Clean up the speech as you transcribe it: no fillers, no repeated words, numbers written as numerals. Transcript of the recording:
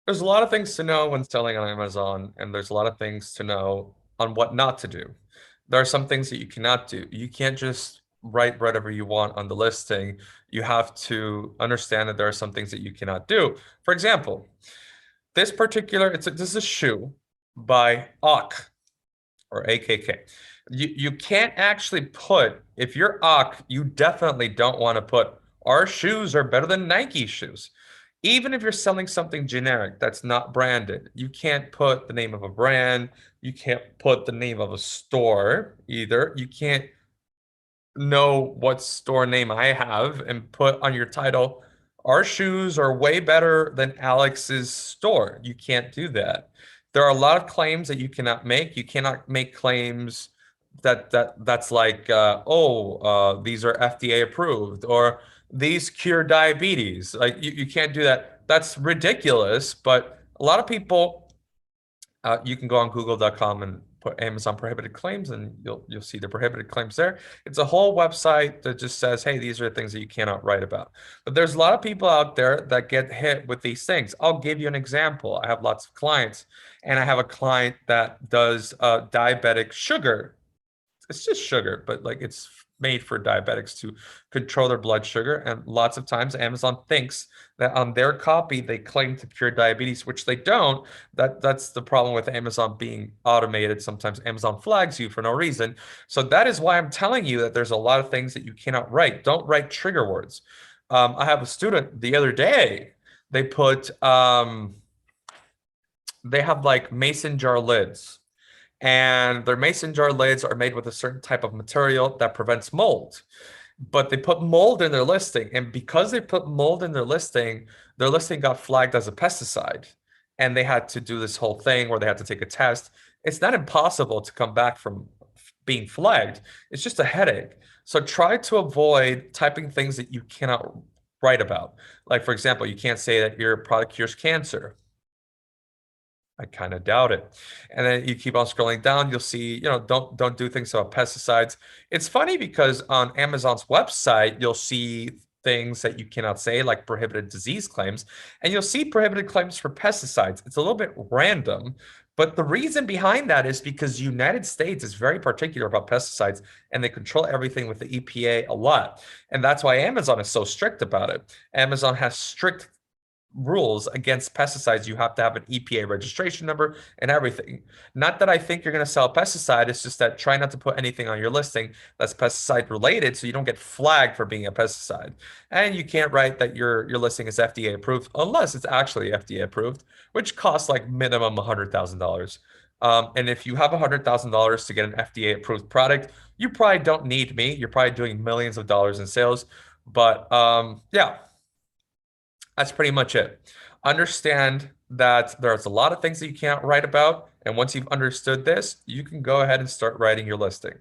There's a lot of things to know when selling on Amazon, and there's a lot of things to know on what not to do. There are some things that you cannot do. You can't just write whatever you want on the listing. You have to understand that there are some things that you cannot do. For example, this is a shoe by AKK or AKK. You can't actually put, if you're AKK, you definitely don't want to put our shoes are better than Nike shoes. Even if you're selling something generic that's not branded, you can't put the name of a brand. You can't put the name of a store either. You can't know what store name I have and put on your title, our shoes are way better than Alex's store. You can't do that. There are a lot of claims that you cannot make. You cannot make claims that's like, these are FDA approved or these cure diabetes. Like you can't do that. That's ridiculous. But a lot of people you can go on google.com and put Amazon prohibited claims and you'll see the prohibited claims there. It's a whole website that just says, hey, these are things that you cannot write about. But there's a lot of people out there that get hit with these things. I'll give you an example. I have lots of clients, and I have a client that does diabetic sugar. It's just sugar, but like it's made for diabetics to control their blood sugar. And lots of times Amazon thinks that on their copy they claim to cure diabetes, which they don't. That's the problem with Amazon being automated. Sometimes Amazon flags you for no reason. So that is why I'm telling you that there's a lot of things that you cannot write. Don't write trigger words. I have a student the other day, they put they have like mason jar lids, and their mason jar lids are made with a certain type of material that prevents mold. But they put mold in their listing, and because they put mold in their listing got flagged as a pesticide, and they had to do this whole thing where they had to take a test. It's not impossible to come back from being flagged. It's just a headache. So try to avoid typing things that you cannot write about. Like, for example, you can't say that your product cures cancer. I kind of doubt it. And then you keep on scrolling down, you'll see, don't do things about pesticides. It's funny because on Amazon's website, you'll see things that you cannot say, like prohibited disease claims, and you'll see prohibited claims for pesticides. It's a little bit random, but the reason behind that is because the United States is very particular about pesticides, and they control everything with the EPA a lot. And that's why Amazon is so strict about it. Amazon has strict rules against pesticides. You have to have an EPA registration number and everything. Not that I think you're going to sell a pesticide. It's just that try not to put anything on your listing that's pesticide related so you don't get flagged for being a pesticide. And you can't write that your listing is FDA approved unless it's actually FDA approved, which costs like minimum $100,000. And if you have $100,000 to get an FDA approved product, you probably don't need me. You're probably doing millions of dollars in sales. But yeah, that's pretty much it. Understand that there's a lot of things that you can't write about. And once you've understood this, you can go ahead and start writing your listing.